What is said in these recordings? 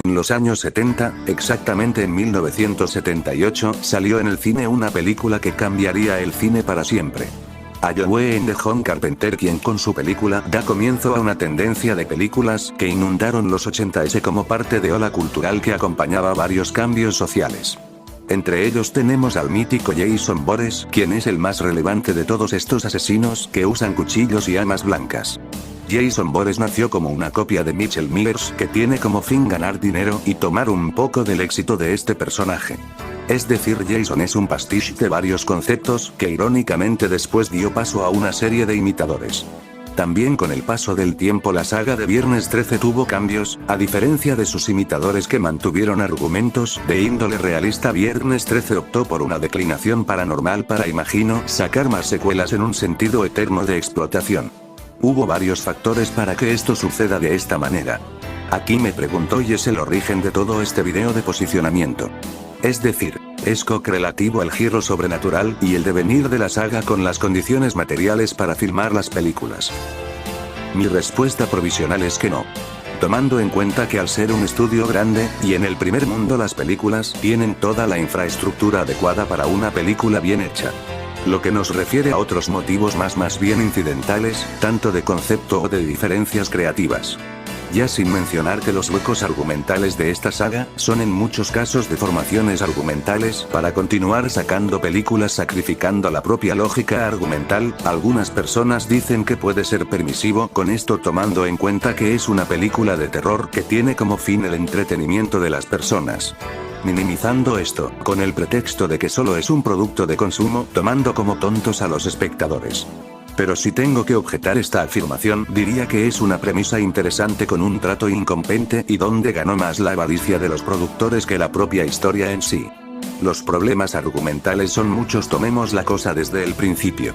En los años 70, exactamente en 1978, salió en el cine una película que cambiaría el cine para siempre. Joe and the John Carpenter, quien con su película da comienzo a una tendencia de películas que inundaron los 80s como parte de ola cultural que acompañaba varios cambios sociales. Entre ellos tenemos al mítico Jason Voorhees, quien es el más relevante de todos estos asesinos que usan cuchillos y armas blancas. Jason Voorhees nació como una copia de Michael Myers que tiene como fin ganar dinero y tomar un poco del éxito de este personaje. Es decir, Jason es un pastiche de varios conceptos que irónicamente después dio paso a una serie de imitadores. También con el paso del tiempo la saga de Viernes 13 tuvo cambios, a diferencia de sus imitadores que mantuvieron argumentos de índole realista. Viernes 13 optó por una declinación paranormal para, imagino, sacar más secuelas en un sentido eterno de explotación. Hubo varios factores para que esto suceda de esta manera. Aquí me pregunto y es el origen de todo este video de posicionamiento. Es decir, es correlativo al giro sobrenatural y el devenir de la saga con las condiciones materiales para filmar las películas. Mi respuesta provisional es que no. Tomando en cuenta que al ser un estudio grande, y en el primer mundo las películas tienen toda la infraestructura adecuada para una película bien hecha. Lo que nos refiere a otros motivos más bien incidentales, tanto de concepto o de diferencias creativas. Ya sin mencionar que los huecos argumentales de esta saga son en muchos casos deformaciones argumentales para continuar sacando películas sacrificando la propia lógica argumental. Algunas personas dicen que puede ser permisivo con esto tomando en cuenta que es una película de terror que tiene como fin el entretenimiento de las personas. Minimizando esto, con el pretexto de que solo es un producto de consumo, tomando como tontos a los espectadores. Pero si tengo que objetar esta afirmación, diría que es una premisa interesante con un trato incompetente y donde ganó más la avaricia de los productores que la propia historia en sí. Los problemas argumentales son muchos, tomemos la cosa desde el principio.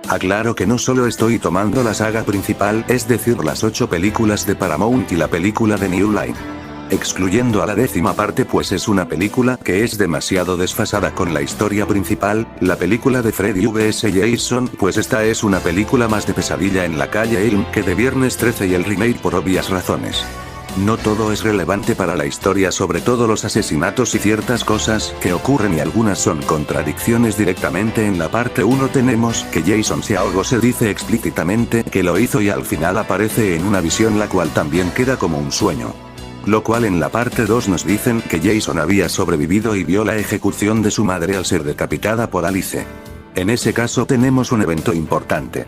Aclaro que no solo estoy tomando la saga principal, es decir las 8 películas de Paramount y la película de New Line. Excluyendo a la 10ª parte, pues es una película que es demasiado desfasada con la historia principal, la película de Freddy vs Jason, pues esta es una película más de Pesadilla en la calle Elm que de Viernes 13 y el remake por obvias razones. No todo es relevante para la historia, sobre todo los asesinatos y ciertas cosas que ocurren y algunas son contradicciones directamente. En la parte 1 tenemos que Jason se ahogó, se dice explícitamente que lo hizo y al final aparece en una visión la cual también queda como un sueño. Lo cual en la parte 2 nos dicen que Jason había sobrevivido y vio la ejecución de su madre al ser decapitada por Alice. En ese caso tenemos un evento importante.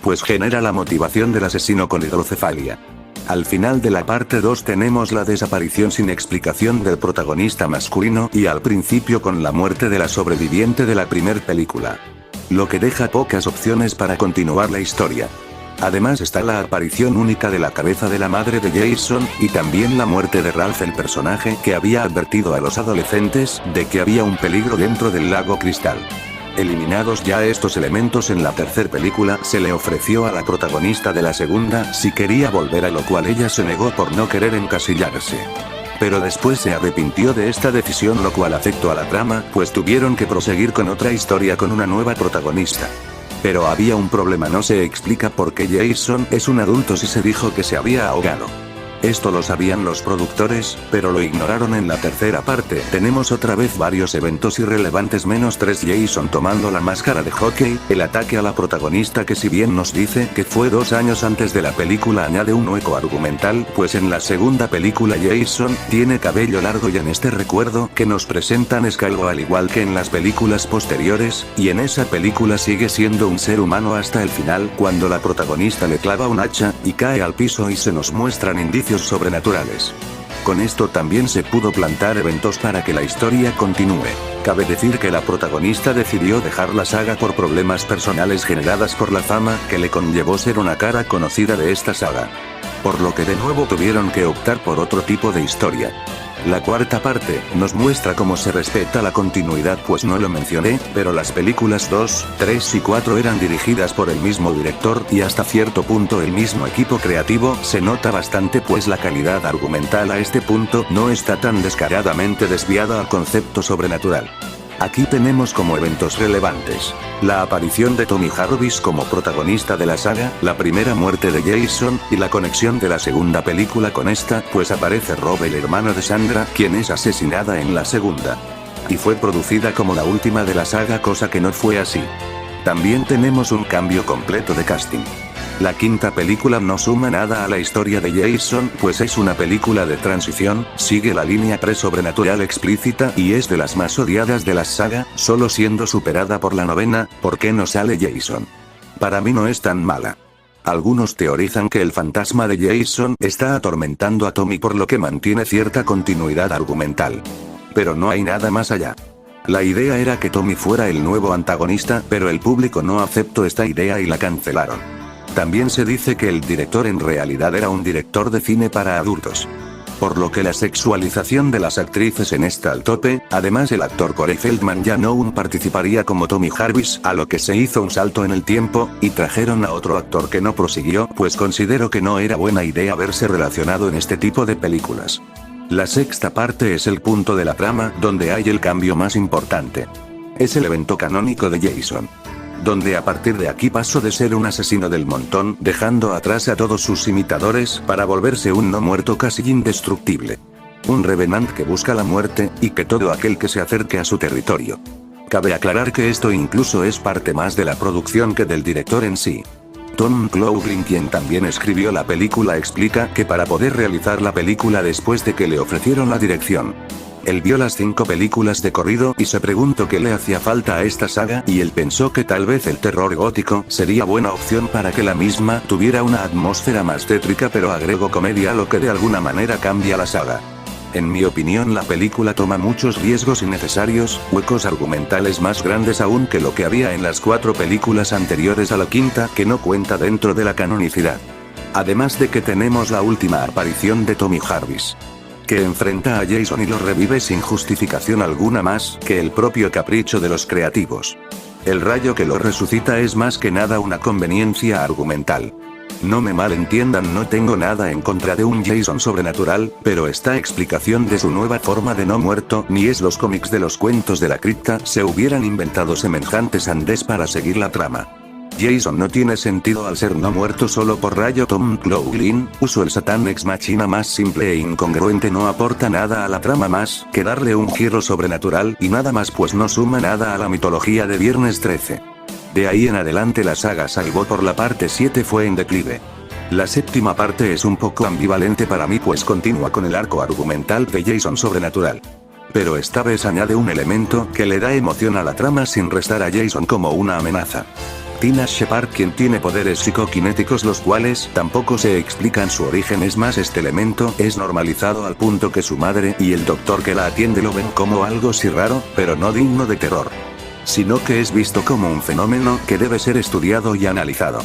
Pues genera la motivación del asesino con hidrocefalia. Al final de la parte 2 tenemos la desaparición sin explicación del protagonista masculino y al principio con la muerte de la sobreviviente de la primer película. Lo que deja pocas opciones para continuar la historia. Además está la aparición única de la cabeza de la madre de Jason, y también la muerte de Ralph, el personaje que había advertido a los adolescentes de que había un peligro dentro del lago Cristal. Eliminados ya estos elementos, en la tercera película se le ofreció a la protagonista de la segunda si quería volver, a lo cual ella se negó por no querer encasillarse. Pero después se arrepintió de esta decisión, lo cual afectó a la trama, pues tuvieron que proseguir con otra historia con una nueva protagonista. Pero había un problema, no se explica por qué Jason es un adulto si se dijo que se había ahogado. Esto lo sabían los productores, pero lo ignoraron en la tercera parte. Tenemos otra vez varios eventos irrelevantes menos 3. Jason tomando la máscara de hockey, el ataque a la protagonista que si bien nos dice que fue 2 años antes de la película, añade un hueco argumental, pues en la segunda película Jason tiene cabello largo y en este recuerdo que nos presentan es calvo al igual que en las películas posteriores, y en esa película sigue siendo un ser humano hasta el final cuando la protagonista le clava un hacha y cae al piso y se nos muestran indicios sobrenaturales. Con esto también se pudo plantar eventos para que la historia continúe. Cabe decir que la protagonista decidió dejar la saga por problemas personales generadas por la fama que le conllevó ser una cara conocida de esta saga. Por lo que de nuevo tuvieron que optar por otro tipo de historia. La cuarta parte nos muestra cómo se respeta la continuidad, pues no lo mencioné, pero las películas 2, 3 y 4 eran dirigidas por el mismo director y hasta cierto punto el mismo equipo creativo. Se nota bastante pues la calidad argumental a este punto no está tan descaradamente desviada al concepto sobrenatural. Aquí tenemos como eventos relevantes: la aparición de Tommy Jarvis como protagonista de la saga, la primera muerte de Jason, y la conexión de la segunda película con esta, pues aparece Rob, el hermano de Sandra, quien es asesinada en la segunda. Y fue producida como la última de la saga, cosa que no fue así. También tenemos un cambio completo de casting. La quinta película no suma nada a la historia de Jason, pues es una película de transición, sigue la línea pre-sobrenatural explícita y es de las más odiadas de la saga, solo siendo superada por la novena, ¿por qué no sale Jason? Para mí no es tan mala. Algunos teorizan que el fantasma de Jason está atormentando a Tommy, por lo que mantiene cierta continuidad argumental. Pero no hay nada más allá. La idea era que Tommy fuera el nuevo antagonista, pero el público no aceptó esta idea y la cancelaron. También se dice que el director en realidad era un director de cine para adultos. Por lo que la sexualización de las actrices en está al tope. Además, el actor Corey Feldman ya no participaría como Tommy Jarvis, a lo que se hizo un salto en el tiempo, y trajeron a otro actor que no prosiguió, pues considero que no era buena idea verse relacionado en este tipo de películas. La sexta parte es el punto de la trama donde hay el cambio más importante. Es el evento canónico de Jason, donde a partir de aquí pasó de ser un asesino del montón, dejando atrás a todos sus imitadores, para volverse un no muerto casi indestructible. Un revenant que busca la muerte, y que todo aquel que se acerque a su territorio. Cabe aclarar que esto incluso es parte más de la producción que del director en sí. Tom McLoughlin, quien también escribió la película, explica que para poder realizar la película después de que le ofrecieron la dirección, él vio las 5 películas de corrido y se preguntó qué le hacía falta a esta saga, y él pensó que tal vez el terror gótico sería buena opción para que la misma tuviera una atmósfera más tétrica, pero agregó comedia, lo que de alguna manera cambia la saga. En mi opinión, la película toma muchos riesgos innecesarios, huecos argumentales más grandes aún que lo que había en las 4 películas anteriores a la quinta, que no cuenta dentro de la canonicidad. Además de que tenemos la última aparición de Tommy Jarvis, que enfrenta a Jason y lo revive sin justificación alguna más que el propio capricho de los creativos. El rayo que lo resucita es más que nada una conveniencia argumental. No me malentiendan, no tengo nada en contra de un Jason sobrenatural, pero esta explicación de su nueva forma de no muerto ni es los cómics de los cuentos de la cripta se hubieran inventado semejantes andes para seguir la trama. Jason no tiene sentido al ser no muerto solo por rayo. Tom McLoughlin usó el Satan Ex Machina más simple e incongruente, no aporta nada a la trama más que darle un giro sobrenatural y nada más, pues no suma nada a la mitología de Viernes 13. De ahí en adelante la saga, salvo por la parte 7, fue en declive. La séptima parte es un poco ambivalente para mí, pues continúa con el arco argumental de Jason sobrenatural. Pero esta vez añade un elemento que le da emoción a la trama sin restar a Jason como una amenaza. Tina Shepard, quien tiene poderes psicoquinéticos los cuales tampoco se explican su origen, es más, este elemento es normalizado al punto que su madre y el doctor que la atiende lo ven como algo sí raro, pero no digno de terror, sino que es visto como un fenómeno que debe ser estudiado y analizado.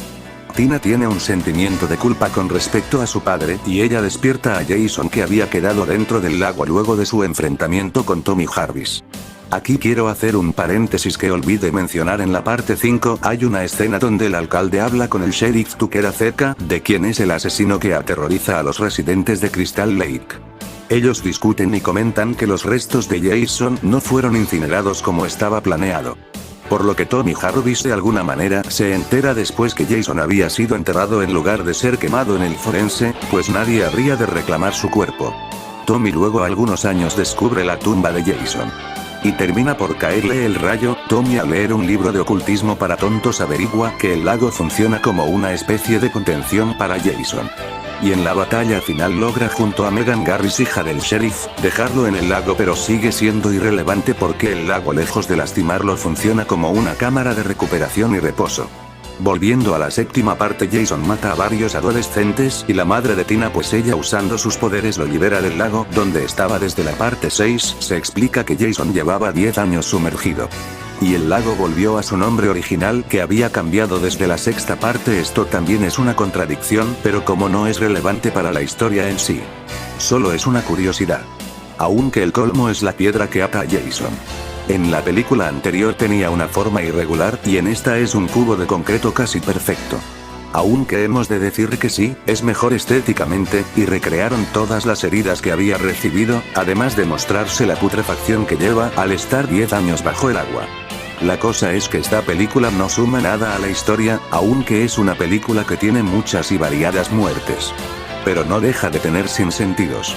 Tina tiene un sentimiento de culpa con respecto a su padre, y ella despierta a Jason, que había quedado dentro del lago luego de su enfrentamiento con Tommy Jarvis. Aquí quiero hacer un paréntesis que olvidé mencionar. En la parte 5 hay una escena donde el alcalde habla con el sheriff Tucker acerca de quién es el asesino que aterroriza a los residentes de Crystal Lake. Ellos discuten y comentan que los restos de Jason no fueron incinerados como estaba planeado. Por lo que Tommy Jarvis de alguna manera se entera después que Jason había sido enterrado en lugar de ser quemado en el forense, pues nadie habría de reclamar su cuerpo. Tommy luego, algunos años, descubre la tumba de Jason. Y termina por caerle el rayo. Tommy, al leer un libro de ocultismo para tontos, averigua que el lago funciona como una especie de contención para Jason. Y en la batalla final logra, junto a Megan Garris, hija del sheriff, dejarlo en el lago, pero sigue siendo irrelevante porque el lago, lejos de lastimarlo, funciona como una cámara de recuperación y reposo. Volviendo a la séptima parte, Jason mata a varios adolescentes y la madre de Tina, pues ella, usando sus poderes, lo libera del lago donde estaba desde la parte 6. Se explica que Jason llevaba 10 años sumergido. Y el lago volvió a su nombre original, que había cambiado desde la sexta parte. Esto también es una contradicción, pero como no es relevante para la historia en sí, solo es una curiosidad. Aunque el colmo es la piedra que ata a Jason. En la película anterior tenía una forma irregular, y en esta es un cubo de concreto casi perfecto. Aunque hemos de decir que sí, es mejor estéticamente, y recrearon todas las heridas que había recibido, además de mostrarse la putrefacción que lleva al estar 10 años bajo el agua. La cosa es que esta película no suma nada a la historia, aunque es una película que tiene muchas y variadas muertes. Pero no deja de tener sinsentidos.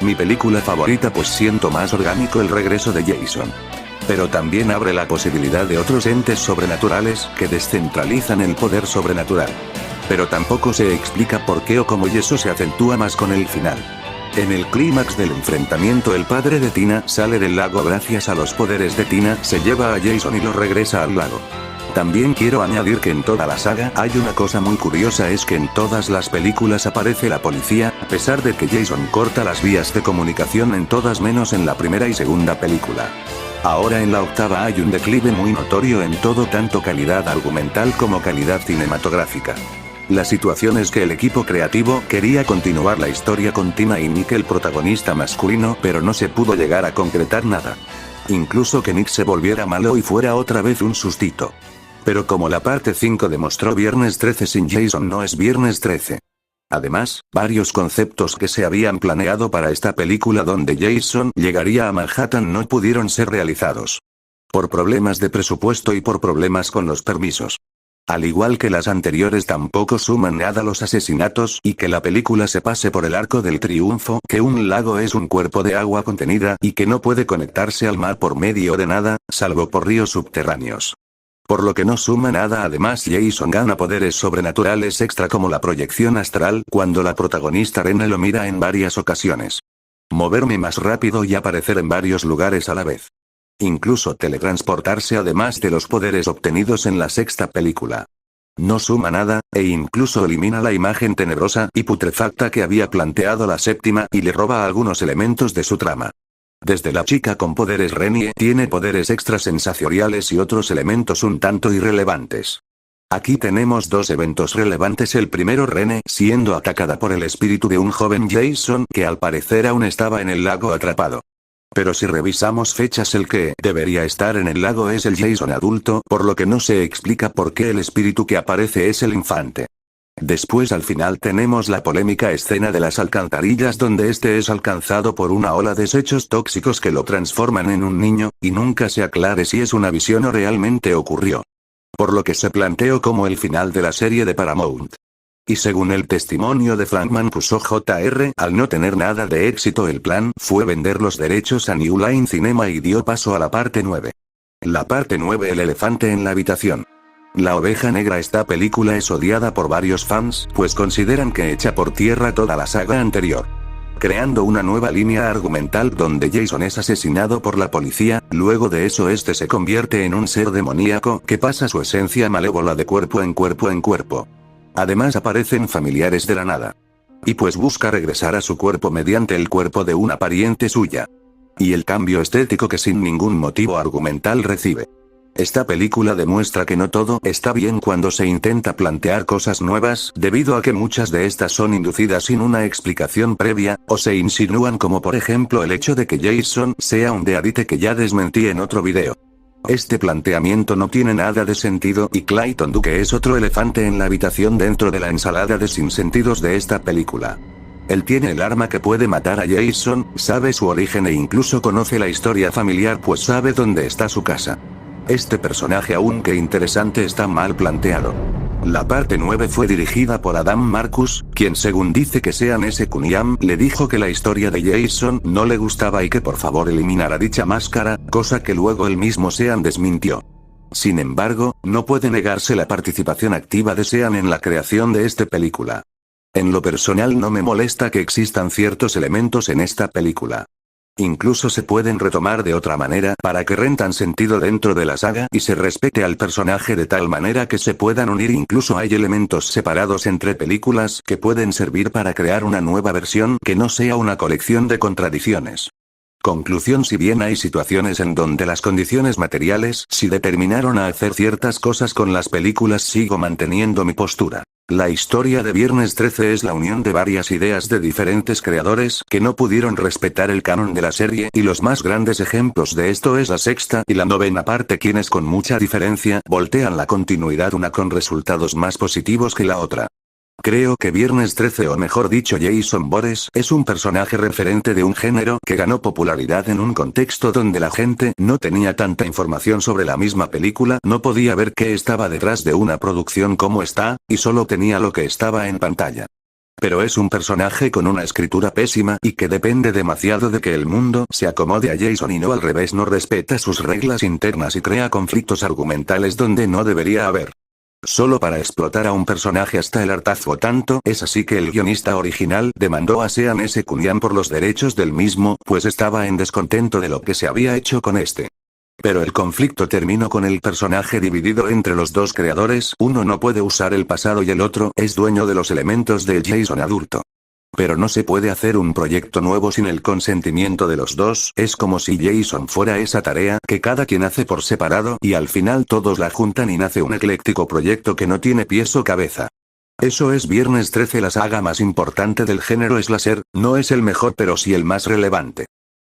Mi película favorita, pues siento más orgánico el regreso de Jason. Pero también abre la posibilidad de otros entes sobrenaturales que descentralizan el poder sobrenatural. Pero tampoco se explica por qué o cómo, y eso se acentúa más con el final. En el clímax del enfrentamiento, el padre de Tina sale del lago gracias a los poderes de Tina, se lleva a Jason y lo regresa al lago. También quiero añadir que en toda la saga hay una cosa muy curiosa, es que en todas las películas aparece la policía, a pesar de que Jason corta las vías de comunicación en todas menos en la primera y segunda película. Ahora en la octava hay un declive muy notorio en todo, tanto calidad argumental como calidad cinematográfica. La situación es que el equipo creativo quería continuar la historia con Tina y Nick, el protagonista masculino, pero no se pudo llegar a concretar nada. Incluso que Nick se volviera malo y fuera otra vez un sustito. Pero como la parte 5 demostró, Viernes 13 sin Jason no es Viernes 13. Además, varios conceptos que se habían planeado para esta película donde Jason llegaría a Manhattan no pudieron ser realizados. Por problemas de presupuesto y por problemas con los permisos. Al igual que las anteriores, tampoco suman nada los asesinatos y que la película se pase por el arco del triunfo, que un lago es un cuerpo de agua contenida y que no puede conectarse al mar por medio de nada, salvo por ríos subterráneos. Por lo que no suma nada. Además, Jason gana poderes sobrenaturales extra como la proyección astral cuando la protagonista Rene lo mira en varias ocasiones. Moverme más rápido y aparecer en varios lugares a la vez. Incluso teletransportarse, además de los poderes obtenidos en la sexta película. No suma nada, e incluso elimina la imagen tenebrosa y putrefacta que había planteado la séptima y le roba algunos elementos de su trama. Desde la chica con poderes, Rennie tiene poderes extrasensoriales y otros elementos un tanto irrelevantes. Aquí tenemos dos eventos relevantes. El primero, Rene siendo atacada por el espíritu de un joven Jason que al parecer aún estaba en el lago atrapado. Pero si revisamos fechas, el que debería estar en el lago es el Jason adulto, por lo que no se explica por qué el espíritu que aparece es el infante. Después, al final, tenemos la polémica escena de las alcantarillas donde este es alcanzado por una ola de desechos tóxicos que lo transforman en un niño, y nunca se aclare si es una visión o realmente ocurrió. Por lo que se planteó como el final de la serie de Paramount. Y según el testimonio de Frank Mancuso Jr., al no tener nada de éxito, el plan fue vender los derechos a New Line Cinema y dio paso a la parte 9. La parte 9, el elefante en la habitación. La oveja negra. Esta película es odiada por varios fans, pues consideran que echa por tierra toda la saga anterior. Creando una nueva línea argumental donde Jason es asesinado por la policía, luego de eso este se convierte en un ser demoníaco que pasa su esencia malévola de cuerpo en cuerpo en cuerpo. Además aparecen familiares de la nada. Y pues busca regresar a su cuerpo mediante el cuerpo de una pariente suya. Y el cambio estético que sin ningún motivo argumental recibe. Esta película demuestra que no todo está bien cuando se intenta plantear cosas nuevas, debido a que muchas de estas son inducidas sin una explicación previa, o se insinúan, como por ejemplo el hecho de que Jason sea un deadite, que ya desmentí en otro video. Este planteamiento no tiene nada de sentido, y Clayton Duke es otro elefante en la habitación dentro de la ensalada de sinsentidos de esta película. Él tiene el arma que puede matar a Jason, sabe su origen e incluso conoce la historia familiar, pues sabe dónde está su casa. Este personaje, aunque interesante, está mal planteado. La parte 9 fue dirigida por Adam Marcus, quien según dice que Sean S. Cunningham le dijo que la historia de Jason no le gustaba y que por favor eliminara dicha máscara, cosa que luego él mismo Sean desmintió. Sin embargo, no puede negarse la participación activa de Sean en la creación de esta película. En lo personal no me molesta que existan ciertos elementos en esta película. Incluso se pueden retomar de otra manera para que rentan sentido dentro de la saga y se respete al personaje de tal manera que se puedan unir. Incluso hay elementos separados entre películas que pueden servir para crear una nueva versión que no sea una colección de contradicciones. Conclusión: si bien hay situaciones en donde las condiciones materiales sí determinaron a hacer ciertas cosas con las películas, sigo manteniendo mi postura. La historia de Viernes 13 es la unión de varias ideas de diferentes creadores que no pudieron respetar el canon de la serie, y los más grandes ejemplos de esto es la sexta y la novena parte, quienes con mucha diferencia voltean la continuidad, una con resultados más positivos que la otra. Creo que Viernes 13, o mejor dicho Jason Voorhees, es un personaje referente de un género que ganó popularidad en un contexto donde la gente no tenía tanta información sobre la misma película, no podía ver qué estaba detrás de una producción como esta, y solo tenía lo que estaba en pantalla. Pero es un personaje con una escritura pésima y que depende demasiado de que el mundo se acomode a Jason y no al revés, no respeta sus reglas internas y crea conflictos argumentales donde no debería haber. Solo para explotar a un personaje hasta el hartazgo, tanto es así que el guionista original demandó a Sean S. Cunningham por los derechos del mismo, pues estaba en descontento de lo que se había hecho con este. Pero el conflicto terminó con el personaje dividido entre los dos creadores, uno no puede usar el pasado y el otro es dueño de los elementos del Jason adulto. Pero no se puede hacer un proyecto nuevo sin el consentimiento de los dos, es como si Jason fuera esa tarea que cada quien hace por separado y al final todos la juntan y nace un ecléctico proyecto que no tiene pies o cabeza. Eso es Viernes 13, la saga más importante del género slasher, no es el mejor pero sí el más relevante.